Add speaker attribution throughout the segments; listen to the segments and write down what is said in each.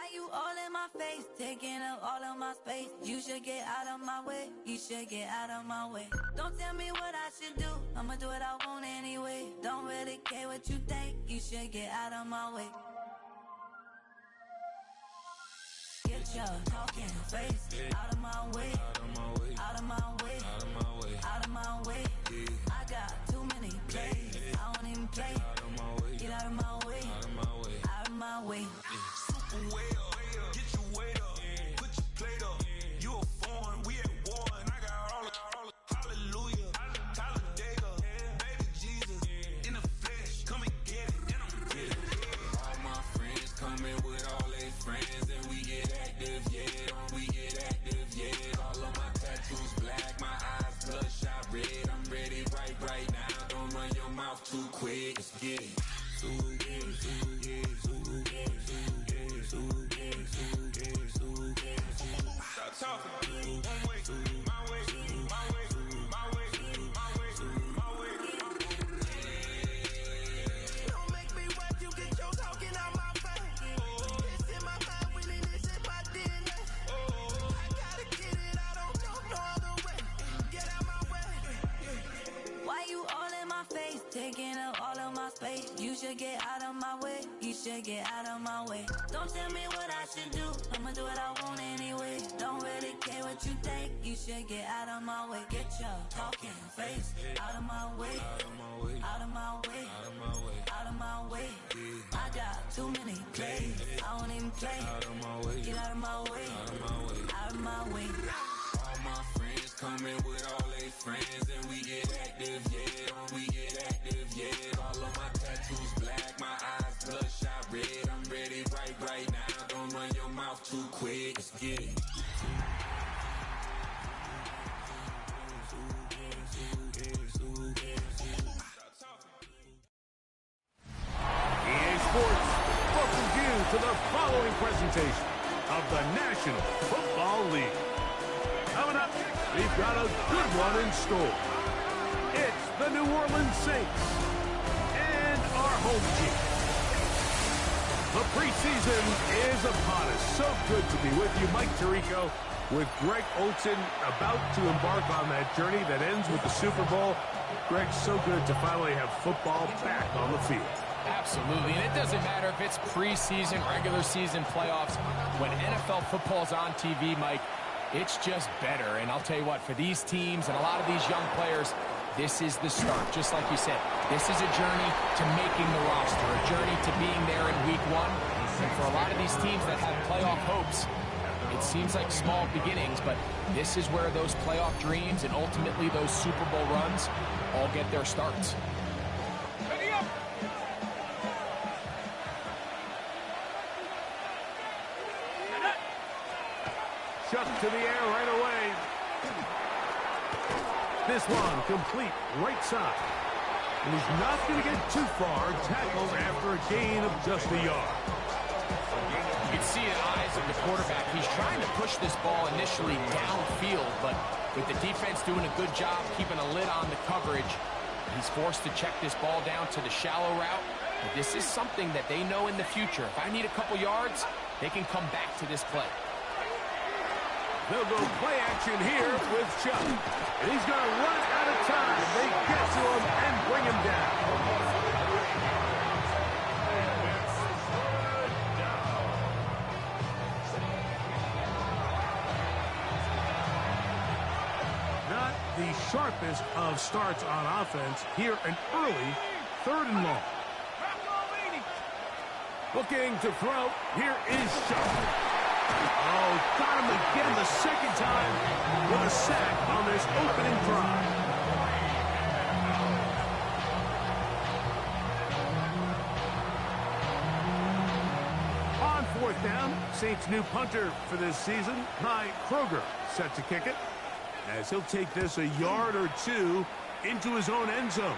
Speaker 1: Why you all in my face, taking up all of my space? You should get out of my way, you should get out of my way. Don't tell me what I should do, I'ma do what I want anyway. Don't really care what you think, you should get out of my way. Get your talking face out of my way, out of my way, out of my way, out of my way, out of my way. I got too many plays, I don't even play. Out of my way, get out of my way, out of my way, out of my way.
Speaker 2: Super well, get your weight up, put your plate up. You a foreign, we at war, and I got all hallelujah, Talladega, baby Jesus, in the flesh, come and get it, and I'm get it. All my friends coming with all their friends, and we get active, yeah, we get active, yeah. All of my tattoos black, my eyes bloodshot red. I'm ready right now. Don't run your mouth too quick. Let's get it. Stop talking. One way, my way, my way, my way, my way, my way. Don't make me watch you get your talking out my face. It's in my mind, winning this in my DNA. I gotta get it, I don't go no other way. Get out my way.
Speaker 1: Why you all in my face, taking up all of my space? You should get out of my way, you should get out of my way. Don't tell me what I should do, I'ma do what I want anyway. Don't really care what you think, you should get out of my way. Get your talking face out of my way, out of my way, out of my way, out of my way, out of my way. I got too many plays, I don't even play.
Speaker 2: Out of my way,
Speaker 1: get out of my way,
Speaker 2: out of my way,
Speaker 1: out of my way.
Speaker 2: All my friends coming with all their friends, and we get active, yeah, we get active, yeah. All of my tattoos black, my eyes bloodshot red. I'm ready right now. Don't run your mouth too quick. Let's get it.
Speaker 3: EA Sports welcomes you to the following presentation of the National Football League. Coming up, we've got a good one in store. It's the New Orleans Saints and our home team. The preseason is upon us. So good to be with you, Mike Tirico, with Greg Olsen about to embark on that journey that ends with the Super Bowl. Greg, so good to finally have football back on the field.
Speaker 4: Absolutely, and it doesn't matter if it's preseason, regular season, playoffs. When NFL football's on TV, Mike, it's just better. And I'll tell you what, for these teams and a lot of these young players, this is the start. Just like you said, this is a journey to making the roster, a journey to being there in week one. And for a lot of these teams that have playoff hopes, it seems like small beginnings, but this is where those playoff dreams and ultimately those Super Bowl runs all get their starts.
Speaker 3: Ready up! Chucked to the air right away. This one complete right side. And he's not going to get too far, tackled after a gain of just a yard.
Speaker 4: You can see the eyes of the quarterback. He's trying to push this ball initially downfield, but with the defense doing a good job keeping a lid on the coverage, he's forced to check this ball down to the shallow route. But this is something that they know in the future. If I need a couple yards, they can come back to this play.
Speaker 3: They'll go play action here with Chuck. And he's going to run out of time. They get to him and bring him down. Not the sharpest of starts on offense. Here an early 3rd and long. Looking to throw. Here is Chuck. Oh, got him again the second time with a sack on this opening drive. On 4th down, Saints' new punter for this season, Ty Kroger, set to kick it, as he'll take this a yard or two into his own end zone.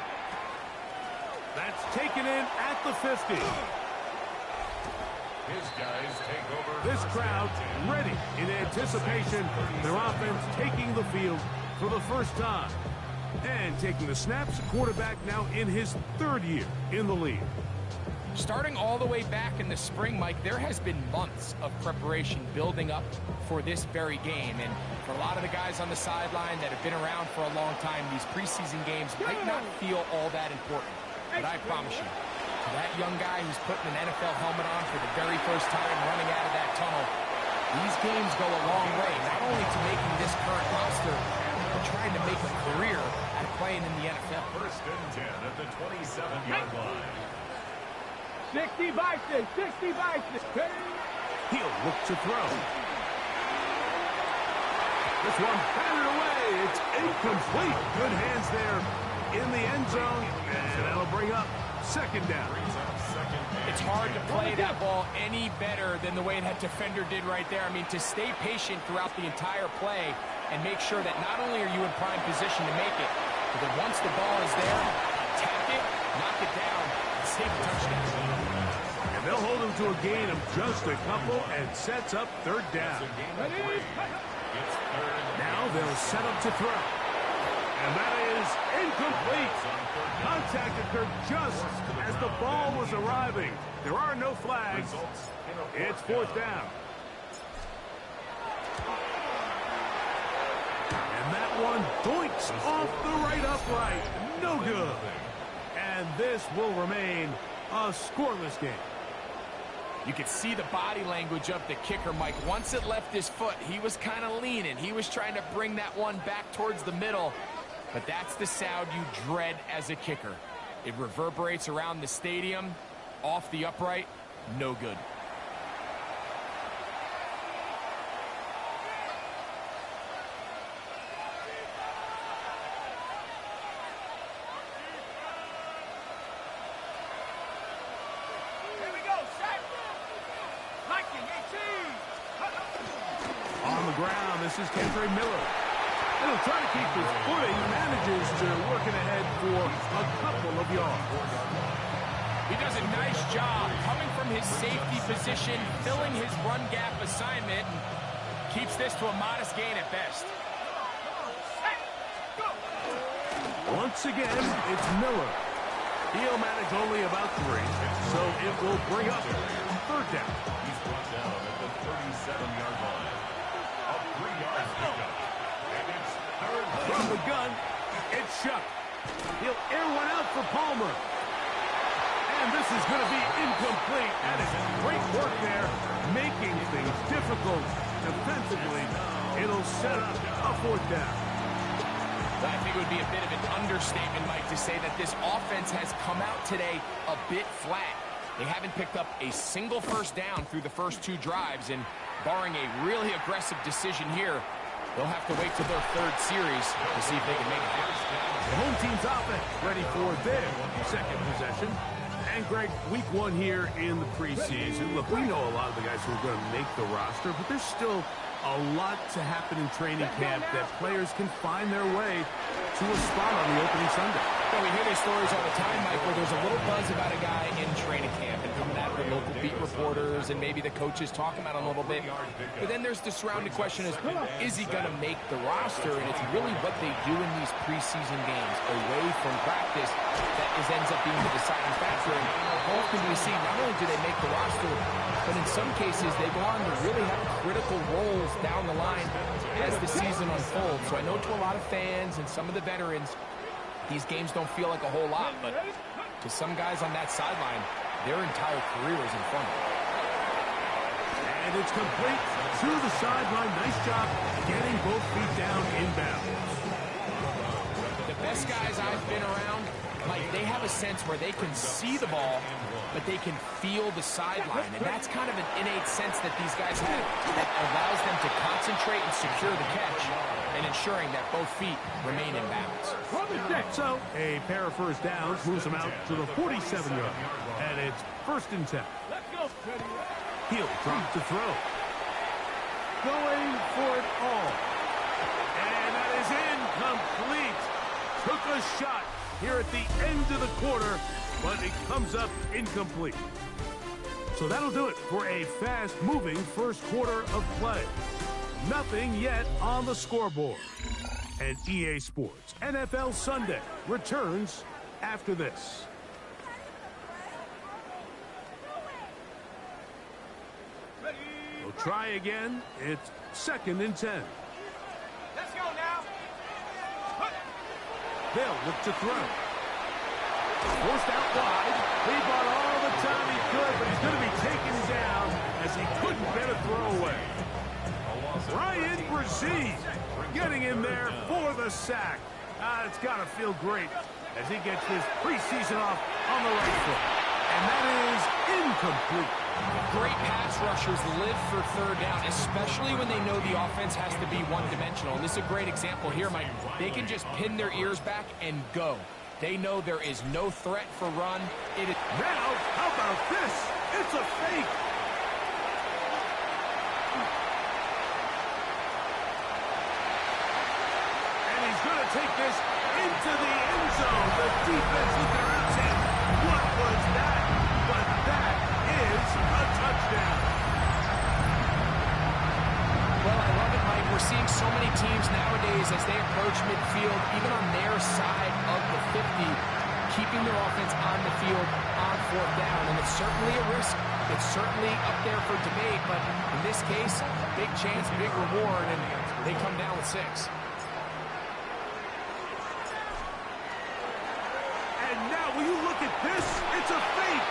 Speaker 3: That's taken in at the 50. This crowd ready in anticipation. Their offense taking the field for the first time. And taking the snaps, quarterback now in his 3rd year in the league.
Speaker 4: Starting all the way back in the spring, Mike, there has been months of preparation building up for this very game. And for a lot of the guys on the sideline that have been around for a long time, these preseason games might not feel all that important. But I promise you, to that young guy who's putting an NFL helmet on for the very first time running out of that tunnel, these games go a long way, not only to making this current roster, but trying to make a career out of playing in the NFL.
Speaker 3: First and 10 at the 27-yard line.
Speaker 5: 60 Bison, 60 Bison.
Speaker 3: He'll look to throw. This one batted away. It's incomplete. Good hands there in the end zone, and that'll bring up second down.
Speaker 4: It's hard to play that ball any better than the way that defender did right there. I mean, to stay patient throughout the entire play and make sure that not only are you in prime position to make it, but that once the ball is there, tap it, knock it down, and save a touchdown.
Speaker 3: And they'll hold him to a gain of just a couple and sets up third down. Now they'll set up to throw. And that is incomplete. Contact occurred just as the ball was arriving. There are no flags. It's fourth down. And that one doinks off the right upright. No good. And this will remain a scoreless game.
Speaker 4: You could see the body language of the kicker, Mike. Once it left his foot, he was kind of leaning. He was trying to bring that one back towards the middle. But that's the sound you dread as a kicker. It reverberates around the stadium, off the upright, no good.
Speaker 5: Here we go, set. Liking 18.
Speaker 3: On the ground, this is Kendra Miller. He'll try to keep his footing, manages to work it ahead for a couple of yards.
Speaker 4: He does a nice job coming from his safety position, filling his run gap assignment, and keeps this to a modest gain at best.
Speaker 3: Once again, it's Miller. He'll manage only about 3, so it will bring up third down. He's brought down at the 37-yard line. A 3-yard pickup. From the gun, it's Shuck. He'll air one out for Palmer. And this is going to be incomplete. That is great work there, making things difficult defensively. It'll set up a fourth down.
Speaker 4: I think it would be a bit of an understatement, Mike, to say that this offense has come out today a bit flat. They haven't picked up a single first down through the first 2 drives, and barring a really aggressive decision here, they'll have to wait till their third series to see if they can make it happen.
Speaker 3: The home team's offense ready for their second possession. And, Greg, week 1 here in the preseason. Look, we know a lot of the guys who are going to make the roster, but there's still a lot to happen in training camp that players can find their way to a spot on the opening Sunday.
Speaker 4: Well, we hear these stories all the time, Mike, where there's a little buzz about a guy in training camp and coming out of the local beat reporters and maybe the coaches talking about him a little bit. But then there's the surrounding question is he going to make the roster? And it's really what they do in these preseason games away from practice that ends up being the deciding factor. And often we see not only do they make the roster, but in some cases they go on to really have critical roles down the line as the season unfolds. So I know to a lot of fans and some of the veterans, these games don't feel like a whole lot, but to some guys on that sideline, their entire career is in front of them.
Speaker 3: And it's complete to the sideline. Nice job getting both feet down inbounds.
Speaker 4: The best guys I've been around, Mike, they have a sense where they can see the ball, but they can feel the sideline. And that's kind of an innate sense that these guys have that allows them to concentrate and secure the catch and ensuring that both feet remain in bounds.
Speaker 3: So a pair of first downs moves them out to the 47-yard. And it's first and 10. He'll drop to throw. Going for it all. And that is incomplete. Took a shot here at the end of the quarter, but it comes up incomplete. So that'll do it for a fast-moving first quarter of play. Nothing yet on the scoreboard. And EA Sports NFL Sunday returns after this. We'll try again. It's 2nd and 10.
Speaker 5: Let's go now.
Speaker 3: They'll look to throw. Forced out wide. He bought all the time he could, but he's going to be taken down as he couldn't get a throw away. Ryan Brzee getting in there for the sack. It's got to feel great as he gets his preseason off on the right foot. And that is incomplete.
Speaker 4: Great pass rushers live for 3rd down, especially when they know the offense has to be one-dimensional. And this is a great example here, Mike. They can just pin their ears back and go. They know there is no threat for run.
Speaker 3: Now, how about this? It's a fake. And he's going to take this into the end zone. The defense looking around saying, what was that? But that is a touchdown.
Speaker 4: Well, I love it, Mike. We're seeing so many teams nowadays as they approach midfield, even on their side of the 50, keeping their offense on the field on 4th down. And it's certainly a risk. It's certainly up there for debate. But in this case, big chance, big reward, and they come down with 6.
Speaker 3: And now, will you look at this? It's a fake.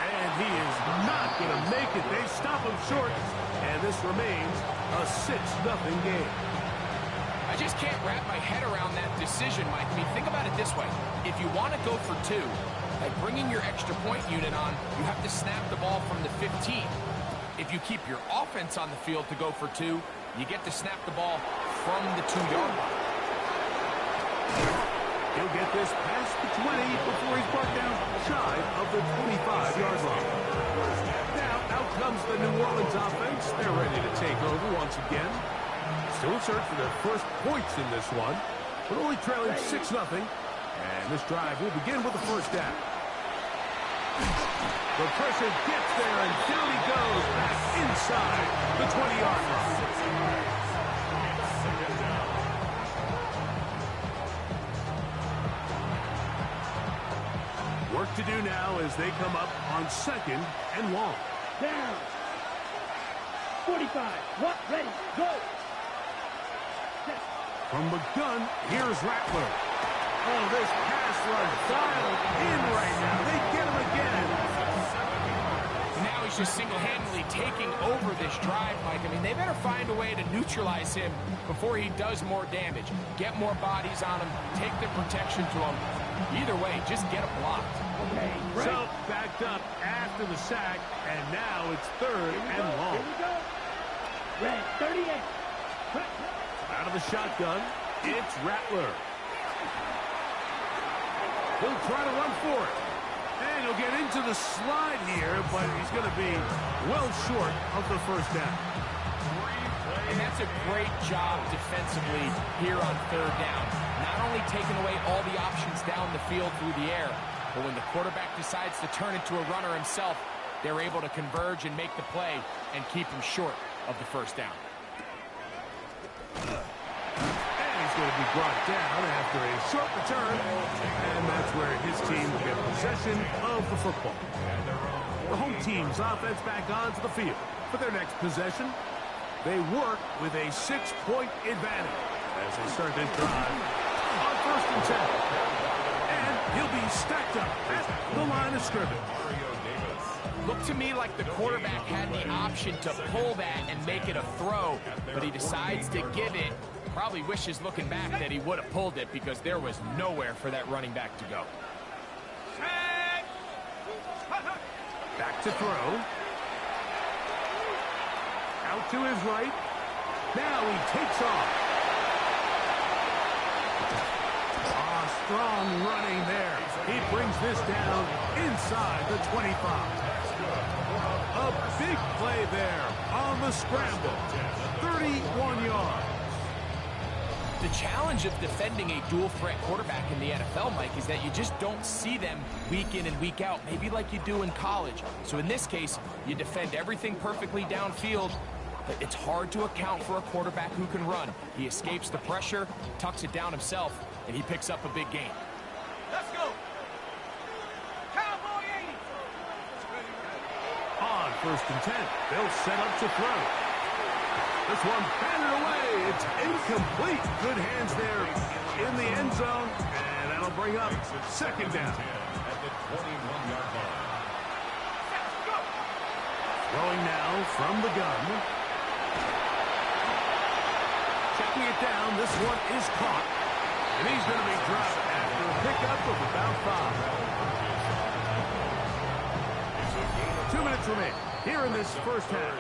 Speaker 3: And he is not going to make it. They stop him short. And this remains a 6-0 game.
Speaker 4: I just can't wrap my head around that decision, Mike. I mean, think about it this way. If you want to go for 2, by bringing your extra point unit on, you have to snap the ball from the 15. If you keep your offense on the field to go for 2, you get to snap the ball from the 2-yard line.
Speaker 3: He'll get this past the 20 before he's brought down shy of the 25-yard line. Now, out comes the New Orleans offense. They're ready to take over once again. Still in search for their first points in this one, but only trailing 6-0. And this drive will begin with the 1st down. The pressure gets there, and down he goes back inside the 20-yard line. Work to do now as they come up on 2nd and long.
Speaker 5: Down. 45. What? Ready. Go.
Speaker 3: From the gun, here's Rattler. Oh, this pass run dialed in right now. They get him again.
Speaker 4: Now he's just single-handedly taking over this drive, Mike. I mean, they better find a way to neutralize him before he does more damage. Get more bodies on him. Take the protection to him. Either way, just get him blocked.
Speaker 5: Okay, break.
Speaker 3: So, backed up after the sack, and now it's 3rd and long.
Speaker 5: Here we go. Red, 38.
Speaker 3: Out of the shotgun, it's Rattler. He'll try to run for it. And he'll get into the slide here, but he's going to be well short of the 1st down.
Speaker 4: And that's a great job defensively here on 3rd down. Not only taking away all the options down the field through the air, but when the quarterback decides to turn into a runner himself, they're able to converge and make the play and keep him short of the 1st down.
Speaker 3: And he's going to be brought down after a short return. And that's where his team will get possession of the football. The home team's offense back onto the field for their next possession. They work with a 6-point advantage as they start this drive on 1st and 10. And he'll be stacked up at the line of scrimmage.
Speaker 4: Looked to me like the quarterback had the option to pull that and make it a throw, but he decides to give it. Probably wishes looking back that he would have pulled it because there was nowhere for that running back to go.
Speaker 3: Back to throw. Out to his right. Now he takes off. Strong running there. He brings this down inside the 25. A big play there on the scramble. 31 yards.
Speaker 4: The challenge of defending a dual-threat quarterback in the NFL, Mike, is that you just don't see them week in and week out, maybe like you do in college. So in this case, you defend everything perfectly downfield, but it's hard to account for a quarterback who can run. He escapes the pressure, tucks it down himself, and he picks up a big gain.
Speaker 5: Let's go. Cowboy 80.
Speaker 3: On 1st and 10, they'll set up to throw. This one batted away. It's incomplete. Good hands there in the end zone, and that'll bring up 2nd down.
Speaker 6: At the 21-yard line.
Speaker 3: Throwing now from the gun. Checking it down. This one is caught. And he's going to be dropped after a pickup of about 5. 2 minutes remain here in this first half.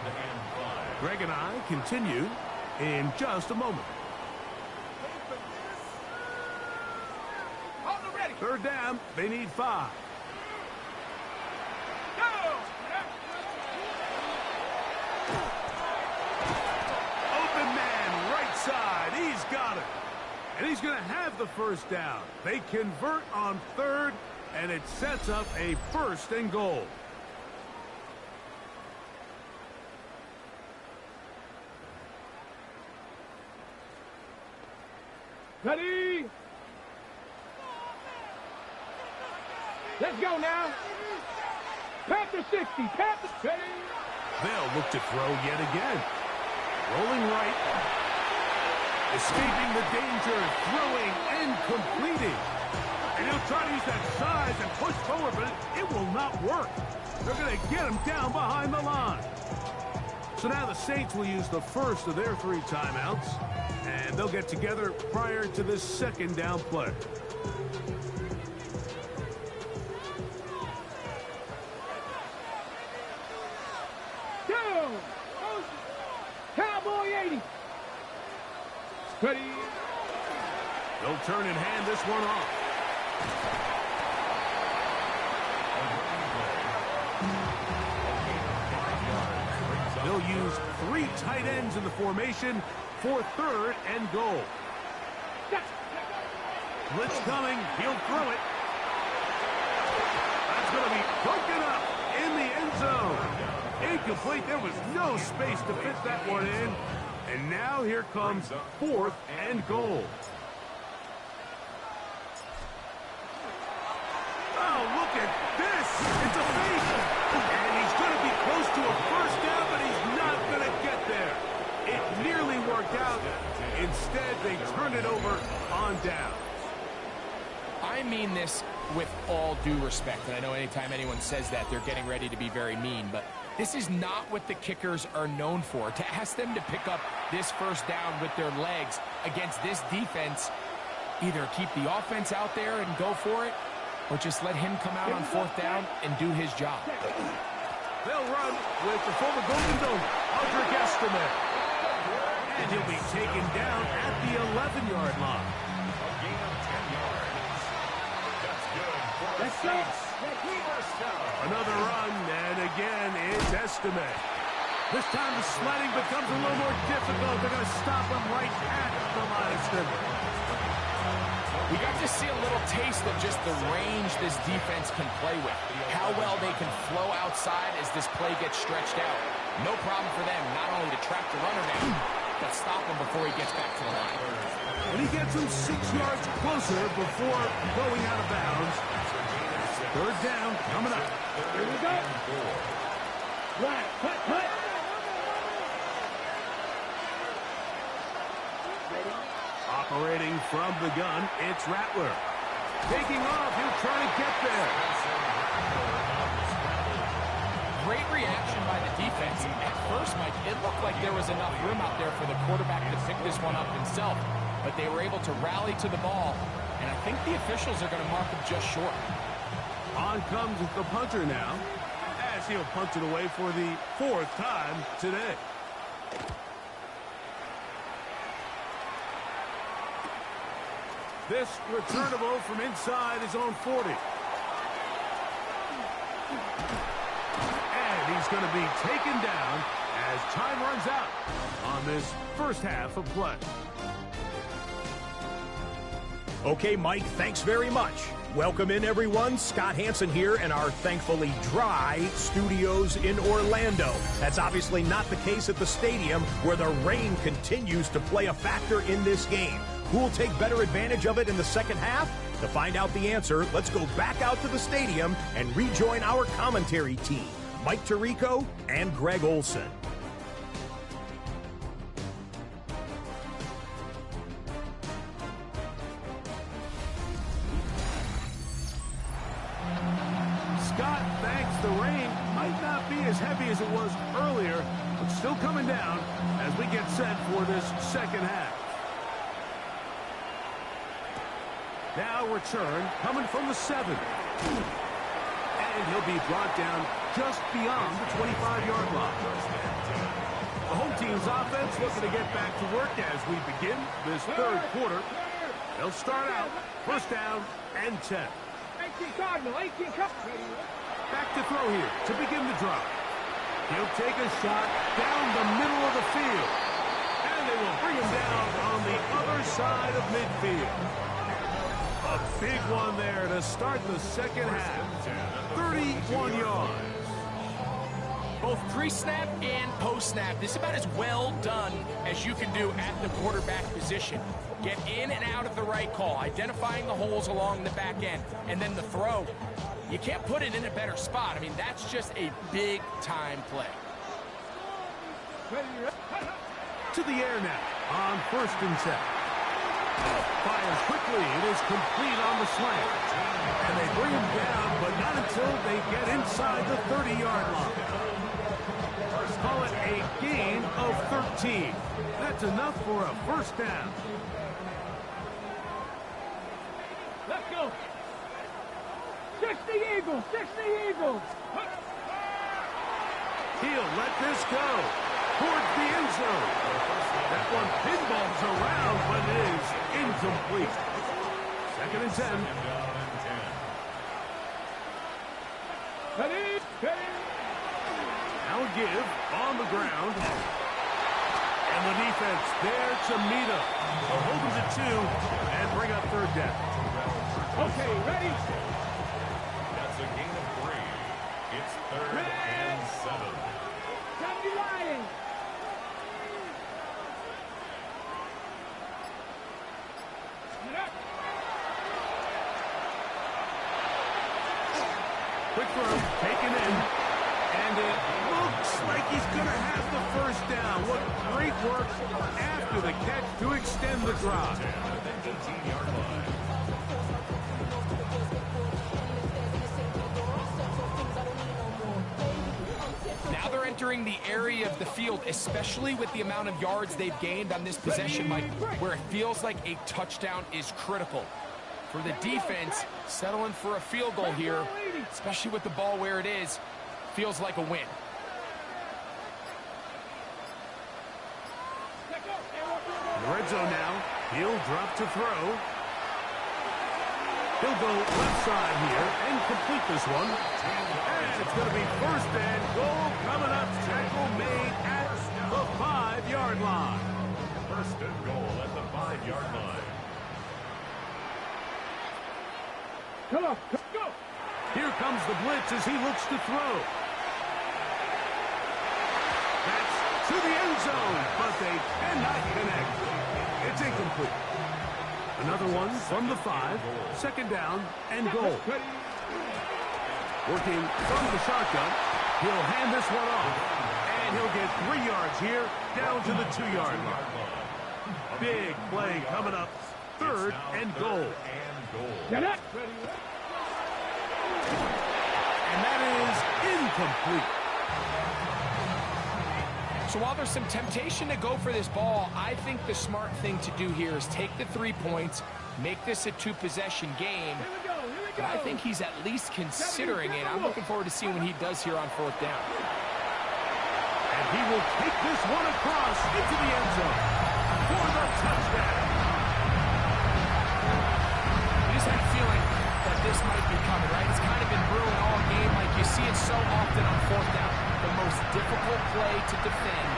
Speaker 3: Greg and I continue in just a moment. 3rd down. They need 5. Open man, right side. He's got it. And he's going to have the 1st down. They convert on 3rd, and it sets up a 1st and goal.
Speaker 5: Ready? Let's go now. Panther 60. Panther 20.
Speaker 3: They'll look to throw yet again. Rolling right. Escaping the danger. Throwing and completing. And he'll try to use that size and push forward, but it will not work. They're going to get him down behind the line. So now the Saints will use the first of their 3 timeouts. And they'll get together prior to this 2nd down play.
Speaker 5: Cowboy 80. Ready?
Speaker 3: They'll turn and hand this one off. They'll use 3 tight ends in the formation for 3rd and goal. Blitz coming. He'll throw it. That's going to be broken up in the end zone. Incomplete. There was no space to fit that one in. And now here comes 4th and goal. Oh, look at this. It's a fake. And he's going to be close to a 1st down, but he's not going to get there. It nearly worked out. Instead, they turned it over on down.
Speaker 4: I mean this with all due respect, and I know anytime anyone says that, they're getting ready to be very mean, but this is not what the kickers are known for. To ask them to pick up this 1st down with their legs against this defense, either keep the offense out there and go for it, or just let him come out on 4th down and do his job.
Speaker 3: They'll run with the former Golden Dome, Audric Estime. And he'll be taken down at the 11-yard line.
Speaker 6: A gain of 10 yards. That's good for a
Speaker 5: Let's go.
Speaker 6: 1st down.
Speaker 3: Another run, and again, it's Estime. This time the sledding becomes a little more difficult. They're going to stop him right at the line of scrimmage.
Speaker 4: We got to see a little taste of just the range this defense can play with. How well they can flow outside as this play gets stretched out. No problem for them not only to track the runner down, but stop him before he gets back to the line.
Speaker 3: And he gets him 6 yards closer before going out of bounds. 3rd down coming up.
Speaker 5: Here we go. Right. Cut.
Speaker 3: Operating from the gun, it's Rattler. Taking off, he'll try to get there.
Speaker 4: Great reaction by the defense. At first, Mike, it looked like there was enough room out there for the quarterback to pick this one up himself, but they were able to rally to the ball, and I think the officials are going to mark him just short.
Speaker 3: On comes the punter now, as he'll punch it away for the 4th time today. This returnable from inside his own 40. And he's going to be taken down as time runs out on this first half of play.
Speaker 7: Okay, Mike, thanks very much. Welcome in, everyone. Scott Hansen here in our thankfully dry studios in Orlando. That's obviously not the case at the stadium, where the rain continues to play a factor in this game. Who will take better advantage of it in the second half? To find out the answer, let's go back out to the stadium and rejoin our commentary team. Mike Tirico and Greg Olson.
Speaker 3: Scott thanks the rain. Might not be as heavy as it was earlier, but still coming down as we get set for this second half. Now return coming from the 7. And he'll be brought down just beyond the 25-yard line. The home team's offense looking to get back to work as we begin this third quarter. They'll start out first down and 10.
Speaker 5: 18 Cardinal, 18 Cup.
Speaker 3: Back to throw here to begin the drive. He'll take a shot down the middle of the field. And they will bring him down on the other side of midfield. A big one there to start the second half. 31 yards.
Speaker 4: Both pre-snap and post-snap, this is about as well done as you can do at the quarterback position. Get in and out of the right call, identifying the holes along the back end, and then the throw. You can't put it in a better spot. I mean, that's just a big-time play.
Speaker 3: To the air now on first and 10. Fires quickly. It is complete on the slant. And they bring him down, but not until they get inside the 30-yard line. Call it a gain of 13. That's enough for a first down.
Speaker 5: Let's go. 60 Eagles, 60 Eagles.
Speaker 3: He'll let this go towards the end zone. That one pinballs around, but it is incomplete. Second and 10. Now a give on the ground. And the defense there to meet him. They'll hold him to 2 and bring up third down.
Speaker 5: Okay, ready?
Speaker 6: That's a gain of 3. It's third and 7.
Speaker 5: Come to Lions.
Speaker 3: Quick throw, taken in, and it looks like he's going to have the first down. What great work after the catch to extend the drive.
Speaker 6: 18-yard line.
Speaker 4: Now they're entering the area of the field, especially with the amount of yards they've gained on this possession, Mike, where it feels like a touchdown is critical. For the defense, settling for a field goal here, especially with the ball where it is, feels like a win.
Speaker 3: In the red zone now, he'll drop to throw. He'll go left side here and complete this one. And it's going to be first and goal coming up. Tackle made at the 5-yard line.
Speaker 6: First and goal at the 5-yard line.
Speaker 5: Come on, go.
Speaker 3: Here comes the blitz as he looks to throw. That's to the end zone, but they cannot connect. It's incomplete. Another one from the 5. Second down and goal. Working from the shotgun. He'll hand this one off. And he'll get 3 yards here, down to the 2-yard line. Big play coming up. Third and goal.
Speaker 5: Get it.
Speaker 3: And that is incomplete.
Speaker 4: So while there's some temptation to go for this ball, I think the smart thing to do here is take the 3 points, make this a 2-possession game. But I think he's at least considering it. I'm looking forward to seeing what he does here on 4th down.
Speaker 3: And he will take this one across into the end zone for the touchdown.
Speaker 4: You just had a feeling that this might be coming, right? It's kind of been brewing all game. Like you see it so often on 4th down. The most difficult play to defend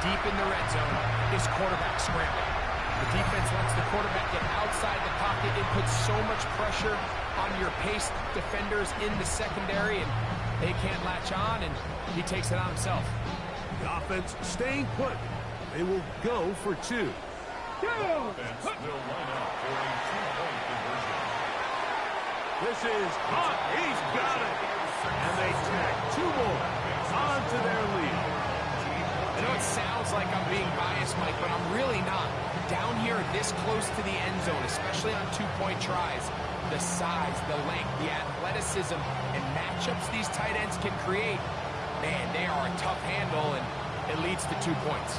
Speaker 4: deep in the red zone is quarterback scrambling. The defense lets the quarterback get outside the pocket. It puts so much pressure on your paced defenders in the secondary, and they can't latch on, and he takes it on himself.
Speaker 3: The offense staying put. They will go for 2.
Speaker 6: Offense will line up for a 2-point conversion.
Speaker 3: This is hot. He's got it. And they tack 2 more. on to their lead.
Speaker 4: I know it sounds like I'm being biased, Mike, but I'm really not. Down here this close to the end zone, especially on two-point tries, the size, the length, the athleticism, and matchups these tight ends can create, man, they are a tough handle, and it leads to 2 points.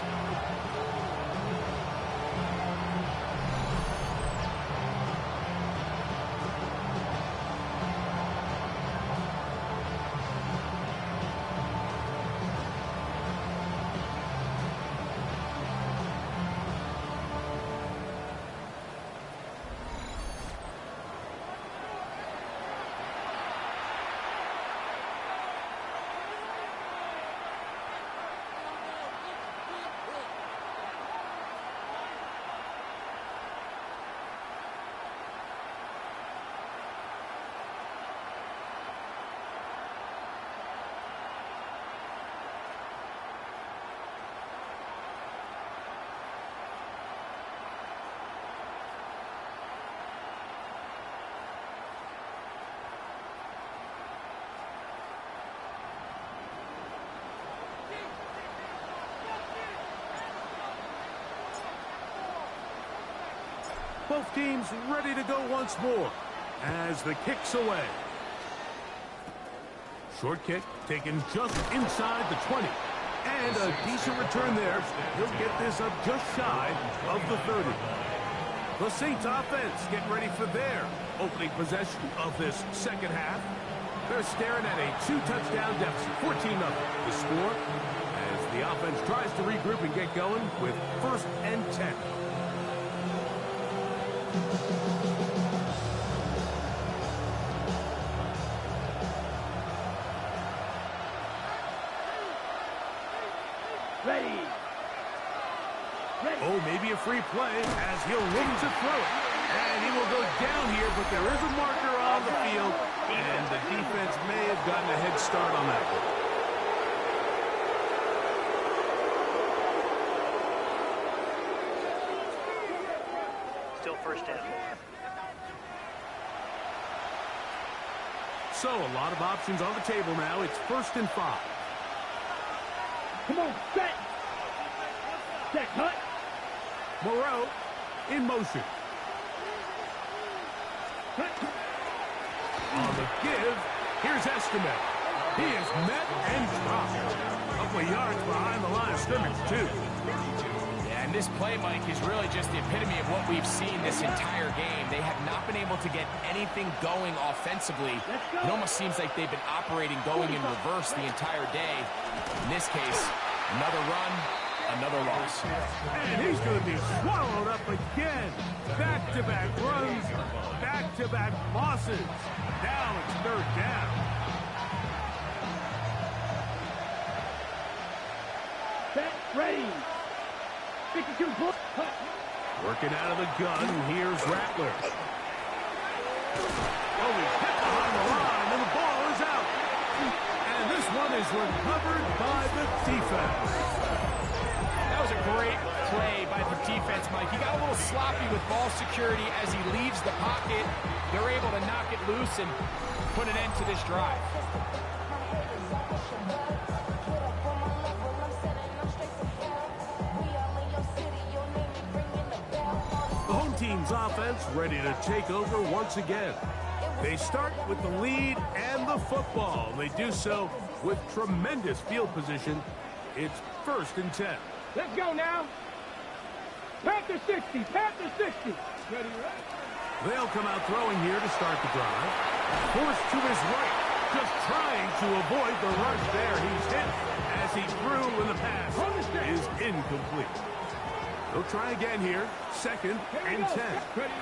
Speaker 3: Both teams ready to go once more as the kick's away. Short kick taken just inside the 20. And a decent return there. He'll get this up just shy of the 30. The Saints offense getting ready for their opening possession of this second half. They're staring at a 2-touchdown deficit, 14-0. The score as the offense tries to regroup and get going with 1st and 10.
Speaker 5: Ready.
Speaker 3: Oh, maybe a free play as he'll look to throw it. And he will go down here, but there is a marker on the field, and the defense may have gotten a head start on that one.
Speaker 8: Still first down.
Speaker 3: So a lot of options on the table now. It's 1st and 5.
Speaker 5: Come on, set. Set, cut.
Speaker 3: Moreau in motion.
Speaker 5: Cut.
Speaker 3: On the give, here's Estimate. He is met and dropped. A couple of yards behind the line of scrimmage, too.
Speaker 4: Yeah, and this play, Mike, is really just the epitome of what we've seen this entire game. They have not been able to get anything going offensively. It almost seems like they've been operating going in reverse the entire day. In this case, another run, another loss.
Speaker 3: And he's going to be swallowed up again. Back-to-back runs, back-to-back losses. Now it's 3rd down.
Speaker 5: Set, ready. 52, cut.
Speaker 3: Working out of the gun, here's Rattler. Oh, he's hit behind the line, and the ball is out. And this one is recovered by the defense.
Speaker 4: That was a great play by the defense, Mike. He got a little sloppy with ball security as he leaves the pocket. They're able to knock it loose and put an end to this drive.
Speaker 3: The home team's offense ready to take over once again. They start with the lead and the football. They do so with tremendous field position. It's 1st and 10.
Speaker 5: Let's go now. Panther 60, Panther 60. Ready, right?
Speaker 3: They'll come out throwing here to start the drive. Forced to his right, just trying to avoid the rush there. He's hit as he threw when the pass is incomplete. They'll try again here, 2nd and 10.
Speaker 5: Ready.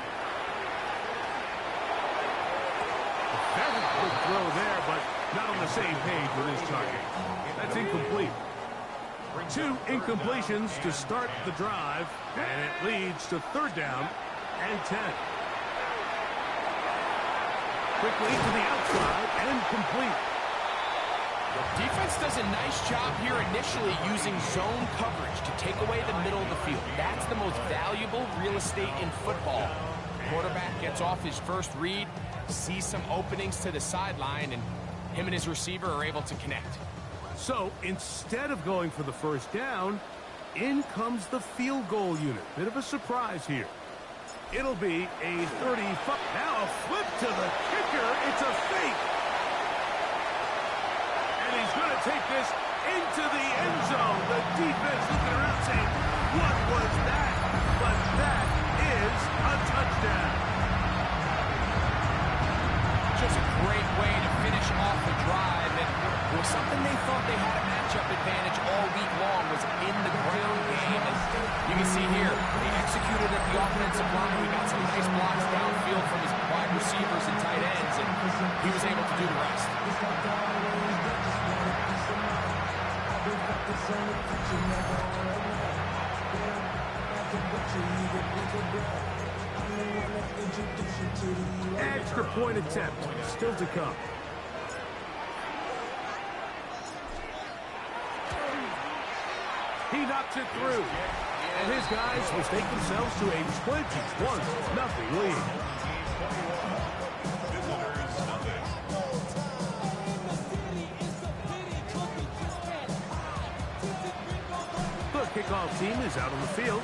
Speaker 3: Very good throw there, but not on the same page with his target. That's incomplete. 2 incompletions to start the drive, and it leads to 3rd down and 10. Quickly to the outside and complete.
Speaker 4: The defense does a nice job here initially using zone coverage to take away the middle of the field. That's the most valuable real estate in football. Quarterback gets off his first read, sees some openings to the sideline, and him and his receiver are able to connect.
Speaker 3: So instead of going for the first down, in comes the field goal unit. Bit of a surprise here. It'll be a 35. Now a flip to the kicker. It's a fake. And he's going to take this into the end zone. The defense looking around saying, what was that? But that is a touchdown.
Speaker 4: Just a great way to finish off the drive. And it was something they thought they had a matchup advantage all week long was in the ground game. And you can see here, they executed at the offensive line. We got some nice blocks downfield from his wide receivers and tight ends, and he was able to do the rest.
Speaker 3: Extra point attempt still to come. He knocks it through. And his guys will take themselves to a 21-0 lead. The kickoff team is out on the field.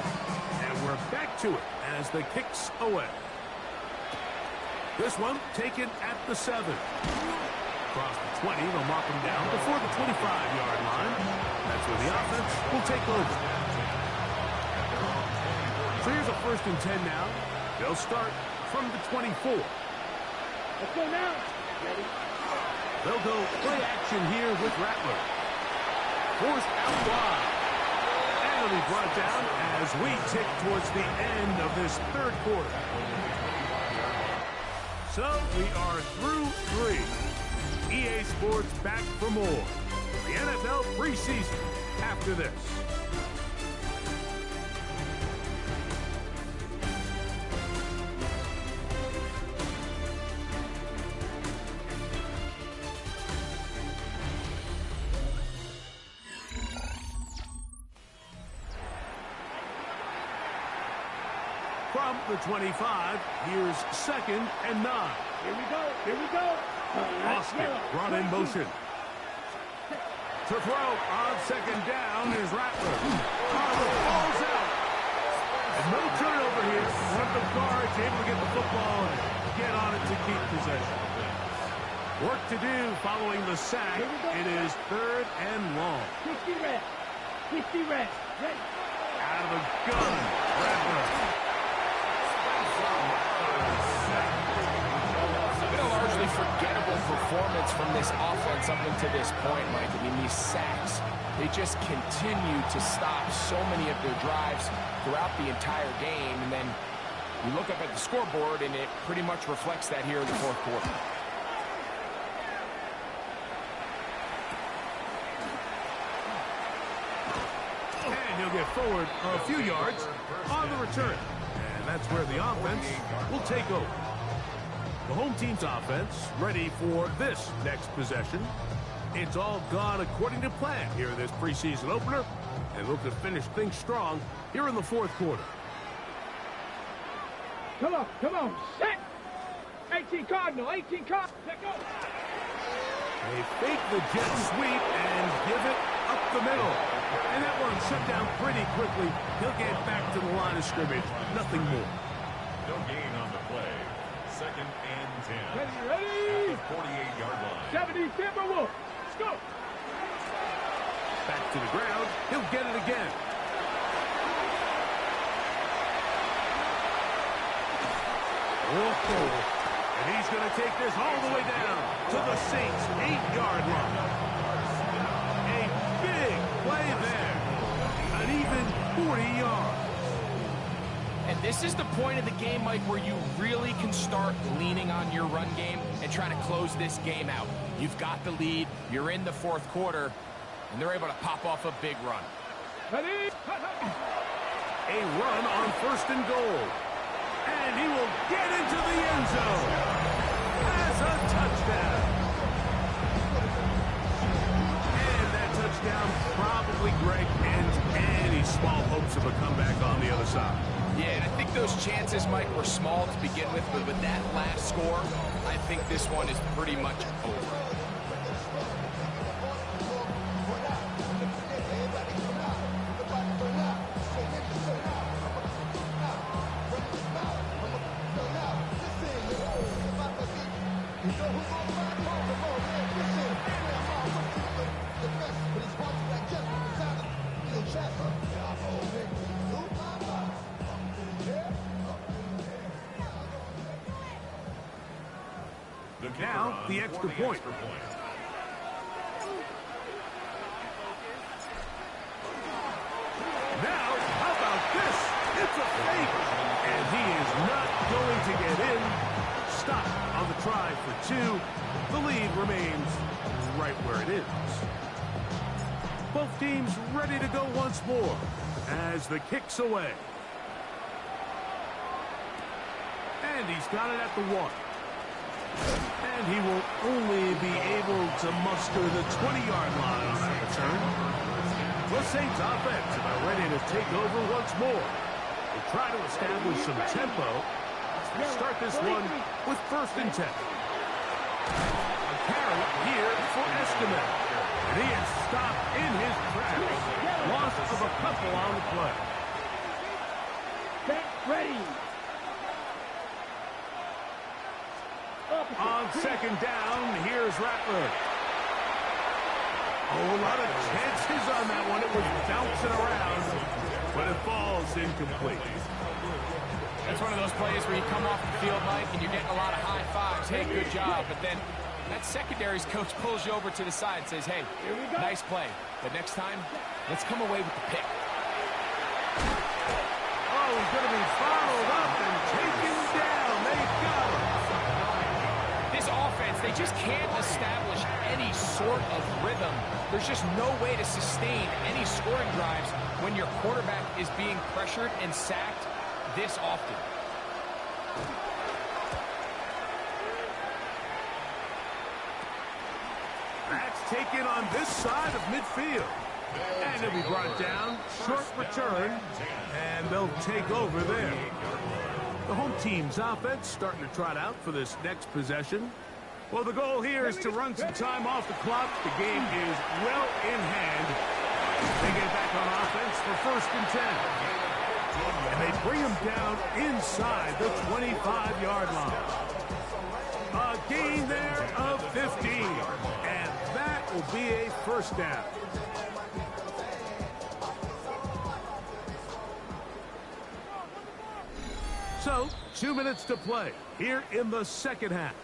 Speaker 3: And we're back to it as the kicks away. This one taken at the 7. Across the 20, they'll mark him down before the 25-yard line. That's where the offense will take over. So here's a 1st and 10 now. They'll start from the 24.
Speaker 5: Let's go now. Ready?
Speaker 3: They'll go play action here with Rattler. Forced out wide. And he'll be brought down as we tick towards the end of this 3rd quarter. So we are through 3. EA Sports back for more. The NFL preseason after this. From the 25, here's 2nd and 9.
Speaker 5: Here we go. Here we go.
Speaker 3: Austin brought in motion. To throw on 2nd down is Rattler. Falls out. And no turnover here. One of the guards able to get the football and get on it to keep possession. Work to do following the sack. It is 3rd and long.
Speaker 5: 60 reps. 60 reps. Ready.
Speaker 3: Out of the gun. Rattler.
Speaker 4: Largely forgettable performance from this offense up until this point, Mike. I mean, these sacks, they just continue to stop so many of their drives throughout the entire game. And then you look up at the scoreboard, and it pretty much reflects that here in the 4th quarter.
Speaker 3: And he'll get forward a few yards on the return. And that's where the offense will take over. The home team's offense ready for this next possession. It's all gone according to plan here in this preseason opener. And look to finish things strong here in the 4th quarter.
Speaker 5: Come on. Come on. Set. 18 Cardinal. 18 Cardinal. Let go.
Speaker 3: They fake the jet sweep and give it up the middle. And that one shut down pretty quickly. He'll get back to the line of scrimmage. Nothing more.
Speaker 6: No gain on the play. 2nd and 10.
Speaker 5: Ready.
Speaker 6: At the 48-yard line.
Speaker 5: 70 Timberwolves. Let's go.
Speaker 3: Back to the ground. He'll get it again. Whoa. And he's going to take this all the way down to the Saints' 8-yard line. A big play there. An even 40 yards.
Speaker 4: And this is the point of the game, Mike, where you really can start leaning on your run game and trying to close this game out. You've got the lead, you're in the 4th quarter, and they're able to pop off a big run.
Speaker 5: Ready.
Speaker 3: A run on 1st and goal. And he will get into the end zone as a touchdown. And that touchdown probably, Greg, ends any small hopes of a comeback on the other side.
Speaker 4: Yeah, and I think those chances, Mike, were small to begin with, but with that last score, I think this one is pretty much over.
Speaker 3: now the extra point. Now, how about this? It's a fake. And he is not going to get in. Stop on the try for 2. The lead remains right where it is. Both teams ready to go once more as the kick's away. And he's got it at the 1. And he will only be able to muster the 20-yard line on that return. The Saints offense are ready to take over once more. They try to establish some tempo. They start this one with 1st and 10. A carry here for Estimate. And he is stopped in his tracks. Loss of a couple on the play.
Speaker 5: Get ready.
Speaker 3: On 2nd down, here's Rattler. Oh, a lot of chances on that one. It was bouncing around, but it falls incomplete.
Speaker 4: That's one of those plays where you come off the field, Mike, and you're getting a lot of high fives. Hey, good job. But then that secondary's coach pulls you over to the side and says, hey, nice play. But next time, let's come away with the pick.
Speaker 3: Oh, he's going to be followed up and taken down. They got him.
Speaker 4: This offense, they just can't establish any sort of rhythm. There's just no way to sustain any scoring drives when your quarterback is being pressured and sacked this often.
Speaker 3: That's taken on this side of midfield. And he'll be brought down. Short return. And they'll take over there. The home team's offense starting to trot out for this next possession. Well, the goal here is to run some time off the clock. The game is well in hand. They get back on offense for 1st and 10. And they bring him down inside the 25-yard line. A gain there of 15. And that will be a 1st down. So, 2 minutes to play here in the 2nd half.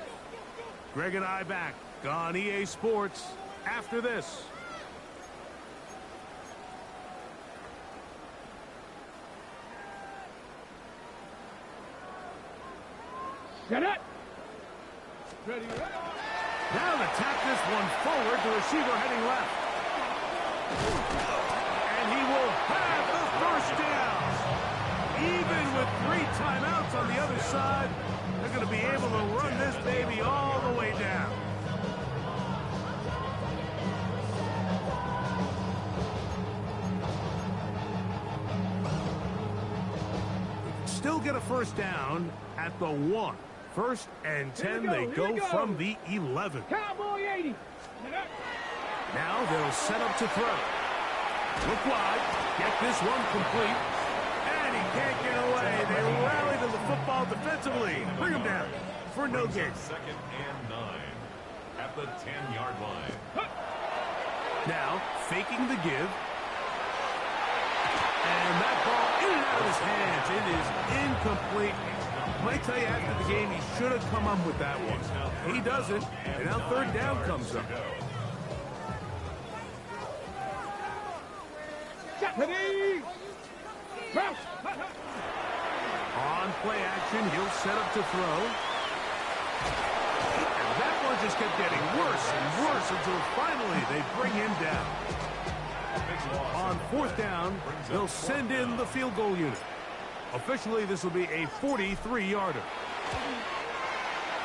Speaker 3: Greg and I back on EA Sports after this.
Speaker 5: Set it. Ready.
Speaker 3: Now to tap this one forward, the receiver heading left. And he will have the 1st down. Even with 3 timeouts on the other side, they're going to be able to run this baby all the way down. Still get a 1st down at the 1. 1st and 10, they go from the 11.
Speaker 5: Cowboy 80.
Speaker 3: Now they'll set up to throw. Look wide. Get this one complete. And he can't get away. They rally to the football defensively. Bring him down for no gain.
Speaker 6: 2nd and 9 at the 10-yard line.
Speaker 3: Now faking the give. And that ball in and out of his hands. It is incomplete. I might tell you after the game he should have come up with that one. He doesn't. And now 3rd down comes up.
Speaker 5: Ready.
Speaker 3: On play action, he'll set up to throw. And that one just kept getting worse and worse until finally they bring him down. On 4th down, they'll send in the field goal unit. Officially, this will be a 43-yarder.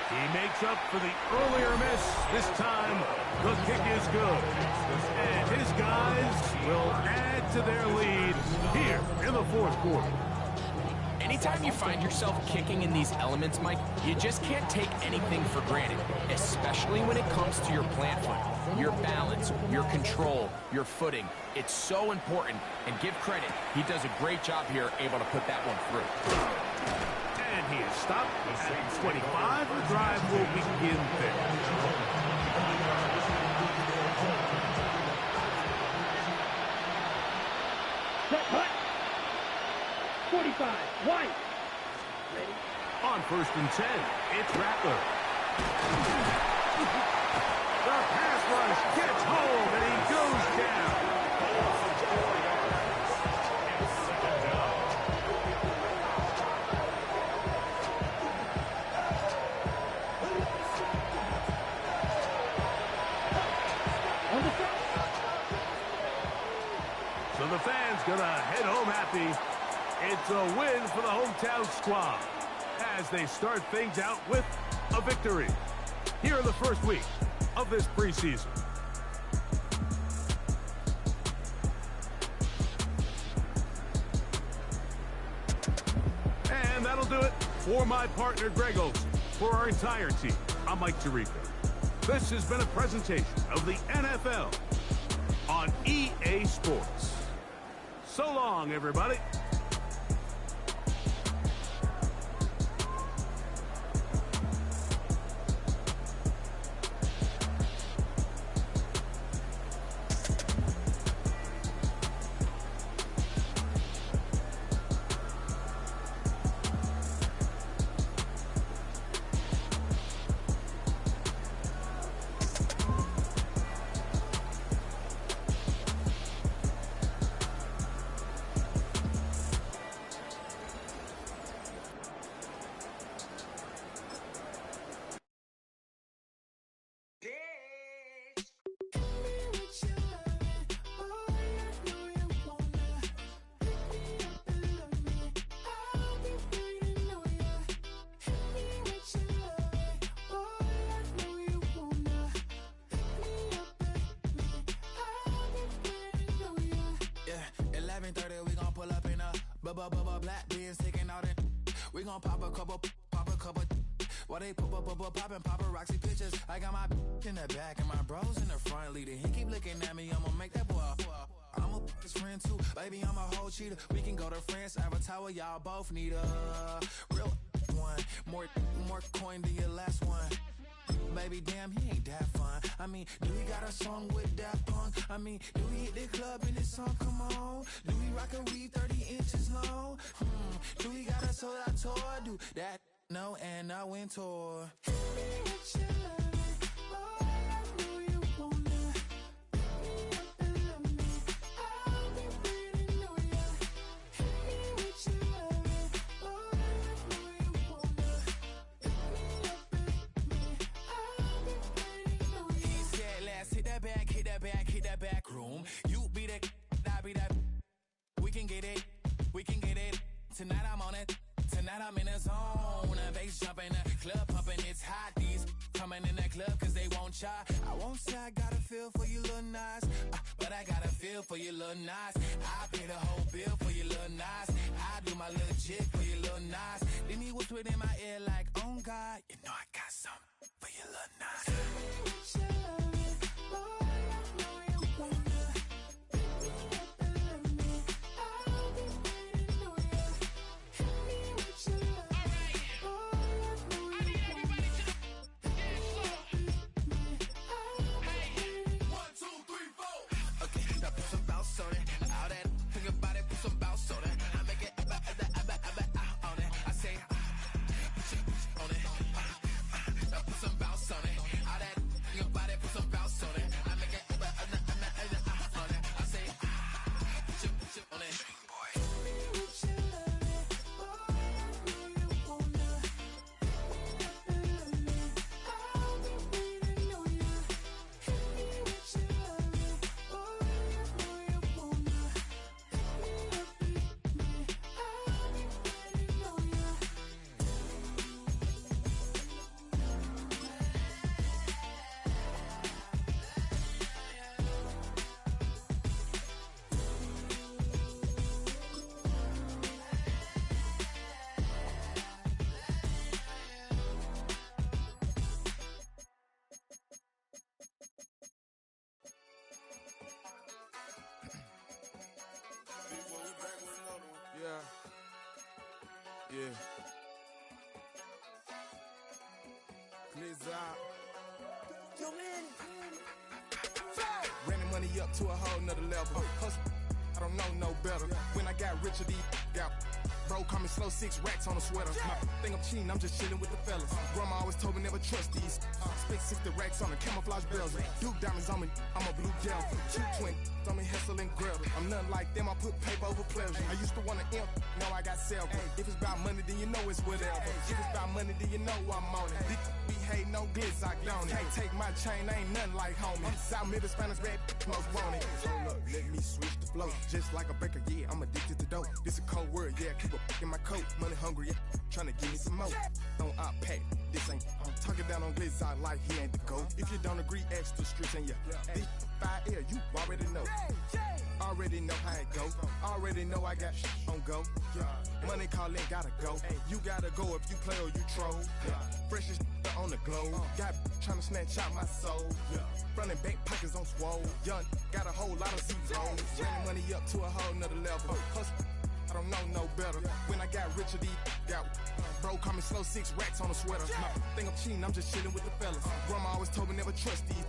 Speaker 3: He makes up for the earlier miss. This time, the kick is good. And his guys will add to their lead here in the 4th quarter.
Speaker 4: Anytime you find yourself kicking in these elements, Mike, you just can't take anything for granted, especially when it comes to your plant foot, your balance, your control, your footing. It's so important, and give credit, he does a great job here able to put that one through.
Speaker 3: And he is stopped at 25. The drive will begin there.
Speaker 5: Set, cut. 45. White. Ready.
Speaker 3: On 1st and 10, it's Rattler. The pass rush gets home, and he goes down. So the fans gonna head home happy. It's a win for the hometown squad as they start things out with a victory here in the first week of this preseason. And that'll do it for my partner Greg Olson. For our entire team, I'm Mike Tirico. This has been a presentation of the NFL on EA Sports. So long, everybody.
Speaker 9: Black beans taking out it. We gon' pop a couple. While they poppin' paparazzi pictures. I got my in the back and my bros in the front leader. He keep looking at me, I'ma make that boy. I'm a his friend too, baby, I'm a whole cheater. We can go to France, Avatar, y'all both need a real one. More coin than your last one. Baby, damn, he ain't that fun. I mean, do we got a song with that punk? I mean, do we hit the club in this song? Come on. Do we rock a weave 30 inches long? Do we got a sold out tour? Do that? No, and I went tour. Hit that back room. You be that, I be that. We can get it. Tonight I'm on it. Tonight I'm in a zone. A bass jumping, a club pumping. It's hot. These coming in that club cause they won't try. I won't say I got a feel for you little nice, but I got a feel for you little nice. I pay the whole bill for you little nice. I do my little jig for you little nice. Then he whisper in my ear like, oh God, you know I got something for you little nice. Yeah. Clears out. Yo, man. Running money up to a whole nother level. Hustle, I don't know no better. When I got richer, these got Bro, call me slow, 6 racks on a sweater. My think I'm cheating, I'm just chilling with the fellas. Grandma always told me never trust these. Spent 60 racks on the camouflage bells. Duke diamonds on me, I'm a blue gel. 220 on me, Hessel and Gretel. I'm nothing like them, I put paper over pleasure. I used to want to imp, now I got several. If it's about money, then you know it's whatever. If it's about money, then you know I'm on it. Be hate no glitz, I don't it. Can't take my chain, ain't nothing like homie. South Middle Spanish red, most want it. Hold up, let me switch the flow. Just like a baker, yeah, I'm addicted to dope. This a cold word, yeah, keep a in my coat. Money hungry, yeah, trying to give me some more. On I pack, this ain't. I'm talking down on glitz, I like he ain't the goat. If you don't agree, ask the streets and this 5 air, you already know. Already know how it go. Already know I got on go. Money calling, gotta go. You gotta go if you play or you troll. Freshest on the globe. Got trying to snatch out my soul. Front and back pockets on swole. Young, got a whole lot of zeros. Running money up to a whole nother level. Hustle, I don't know no better. When I got richer, got bro, call me slow, 6 racks on a sweater. My think I'm cheating, I'm just chilling with the fellas. Grandma always told me never trust these.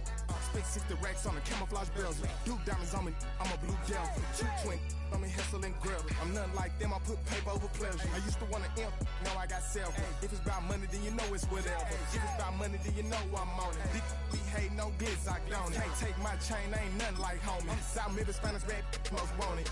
Speaker 9: Spent 60 racks on the camouflage bells. Duke diamonds on me, I'm a blue gel. 220 on me, Hessel and Gretel. I'm nothing like them, I put paper over pleasure. I used to want to imp, now I got several. If it's about money, then you know it's whatever. If it's about money, then you know I'm on it. We hate no glitz, I don't it. Can't take my chain, ain't nothing like homie. South Middle Spanish red, most want it.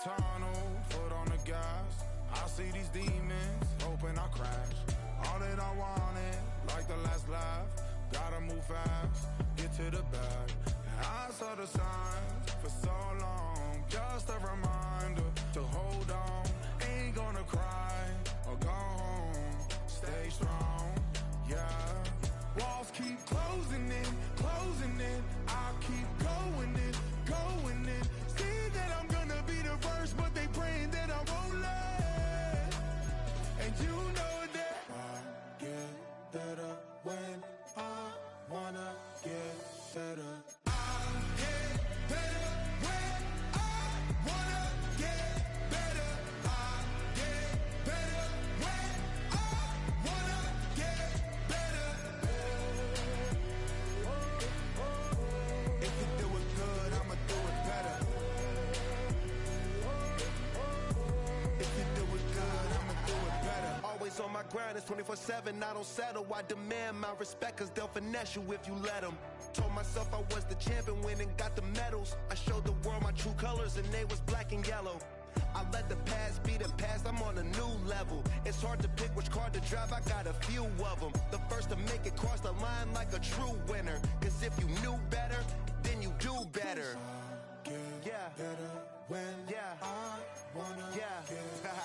Speaker 9: tunnel, foot on the gas. I see these demons, hoping I crash. All that I wanted, like the last laugh. Gotta move fast, get to the bag. And I saw the signs for so long. Just a reminder to hold on. Ain't gonna cry or go home. Stay strong, yeah. Walls keep closing in, closing in. I keep going in, going in. See that I'm gonna be the first, but they praying that I won't let. And you know that I get better when I wanna get better.
Speaker 10: On my grind, it's 24/7, I don't settle. I demand my respect, cause they'll finesse you if you let them. Told myself I was the champion, went and got the medals. I showed the world my true colors and they was black and yellow. I let the past be the past, I'm on a new level. It's hard to pick which car to drive, I got a few of them. The first to make it cross the line like a true winner. Cause if you knew better, then you do better. Yeah, better when I wanna get better.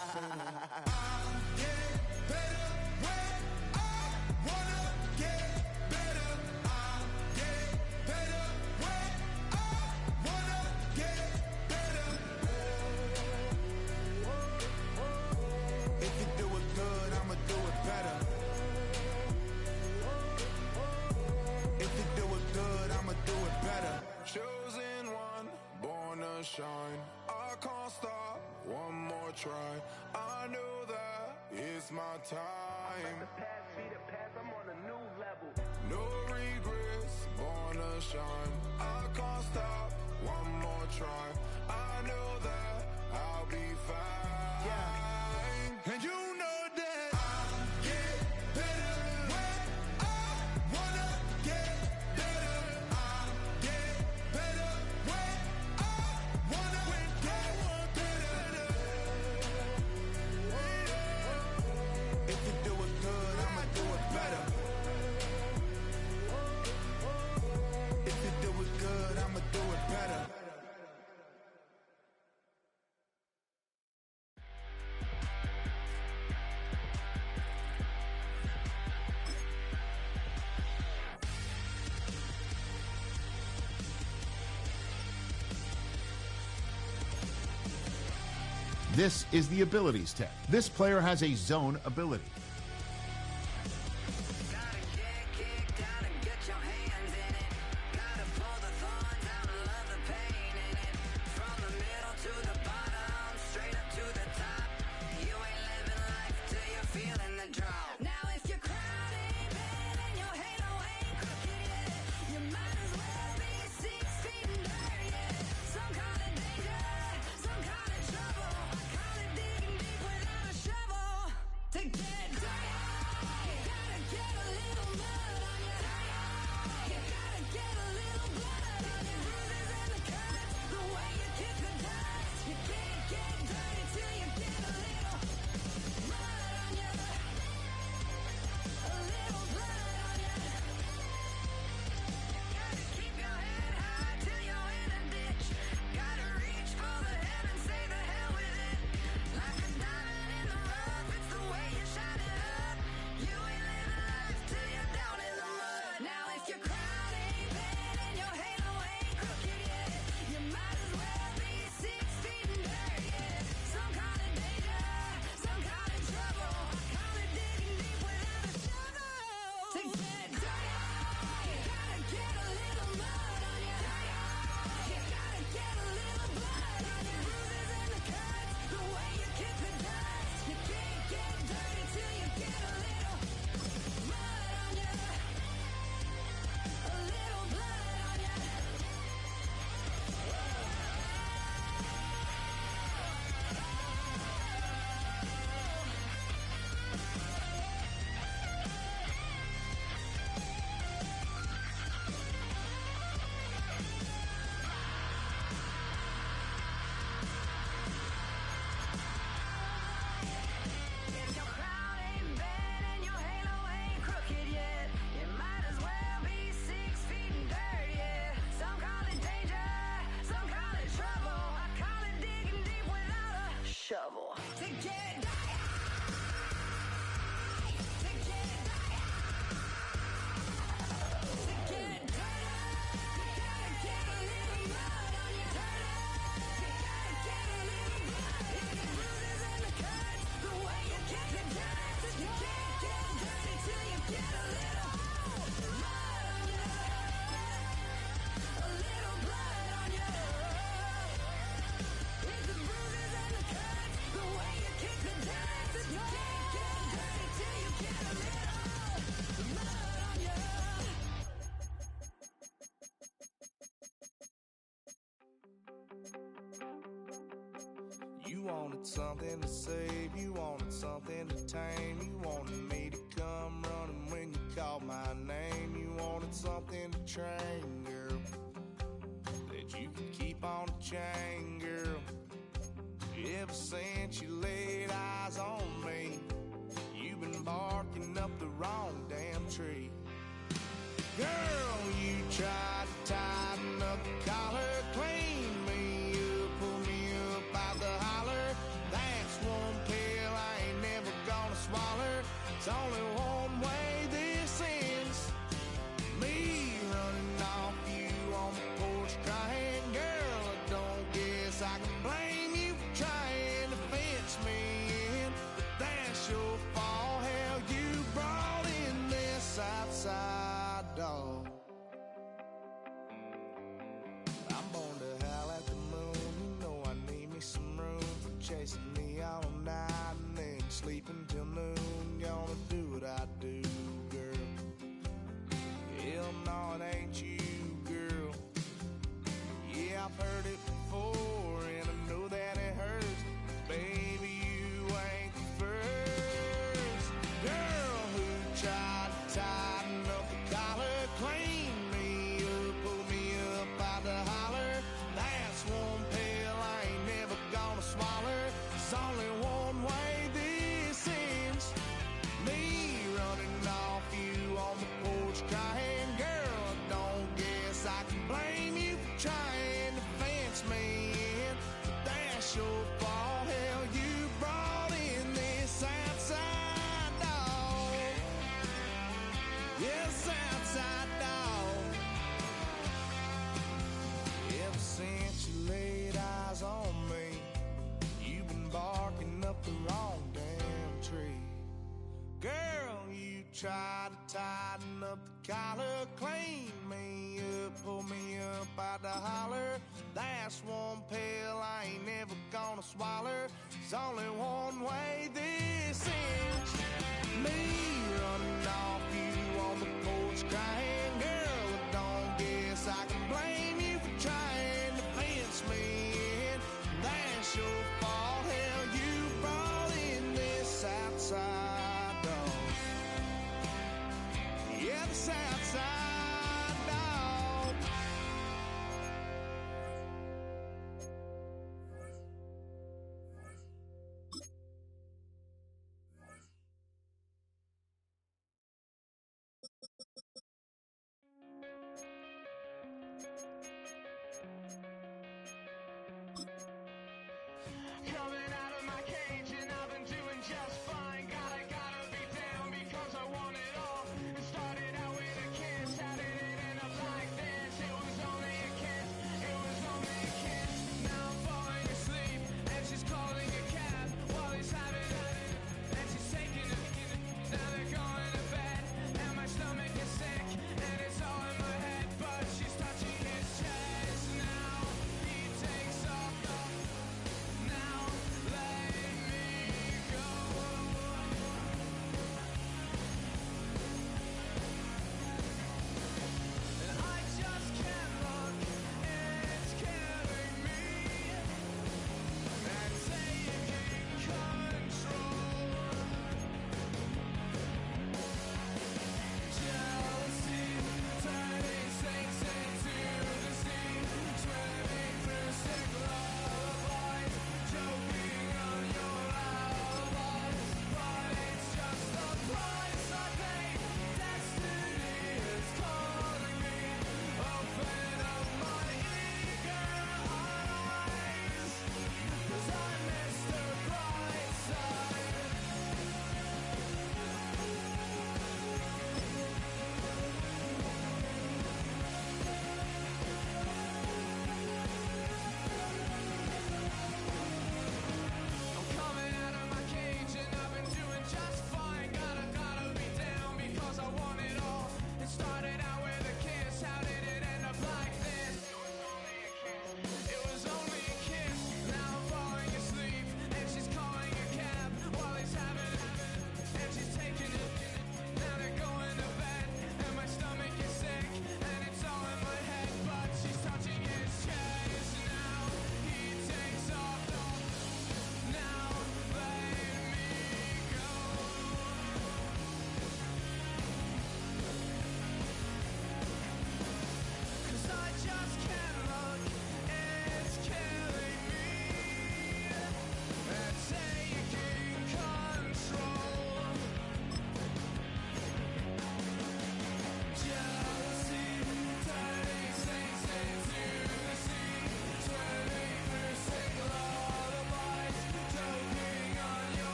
Speaker 9: Chosen one, born to shine. I can't stop, one more try. I know that it's my time.
Speaker 10: The past be the past, I'm on a new level.
Speaker 9: No regrets, born to shine. I can't stop, one more try. I know that I'll be fine.
Speaker 10: Yeah.
Speaker 9: And you know that I'll get better when I wanna get better. I'll get better when I wanna get better.
Speaker 10: If you do it good, I'ma do it better. If you do it good, I'ma do it better.
Speaker 11: This is the abilities tech. This player has a zone ability.
Speaker 1: To get
Speaker 12: wanted something to save, you wanted something to tame, you wanted me to come running when you called my name, you wanted something to train, girl, that you could keep on a chain, girl. Ever since you laid eyes on me, you've been barking up the wrong damn tree. Girl, you tried to tighten up the collar, clean me up, pull me up out the holler. That's one pill I ain't never gonna swallow. It's only one way this ends. Me running off you on the porch crying. Girl, I don't guess I can blame you for trying to fence me in, but that's your fault. Hell, you brought in this outside dog. I'm born to howl at the moon. You know I need me some room for chasing me all night and then sleeping till noon. Gonna do what I do, girl. Hell no, it ain't you, girl. Yeah, I've heard it before and I know that it hurts. Baby, you ain't the first girl who tried to tighten up the collar, clean me up, pull me up out the holler. That's one pill I ain't never gonna swallow. There's only one way this ends. Me running off you on the porch crying. Girl, I don't guess I can blame you for trying to fence me in, but that's your fault. Hell, you brought in this outside dog. Yes, outside dog. Ever since you laid eyes on me, you've been barking up the wrong damn tree. Girl, you tried to tighten up the collar, clean me up, pull me up out the holler. That's one pill I ain't never gonna swallow. There's only one way this ends. Me running off you on the porch crying. Girl, I don't guess I can blame you for trying to fence me in. That's your fault. Hell, you brought in this outside dog. Yeah, this outside dog.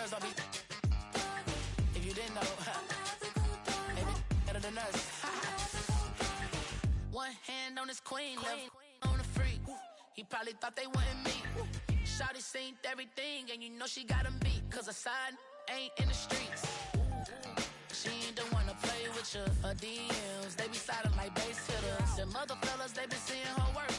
Speaker 9: girls don't be. If you didn't know, they be better than us. One hand on his queen, left on the freak. He probably thought they wouldn't meet. Shawty seen everything, and you know she got him beat. Cause her side ain't in the streets. She ain't the one to play with you. Her DMs, they be sliding like base hitters. And mother fellas, they been seeing her work.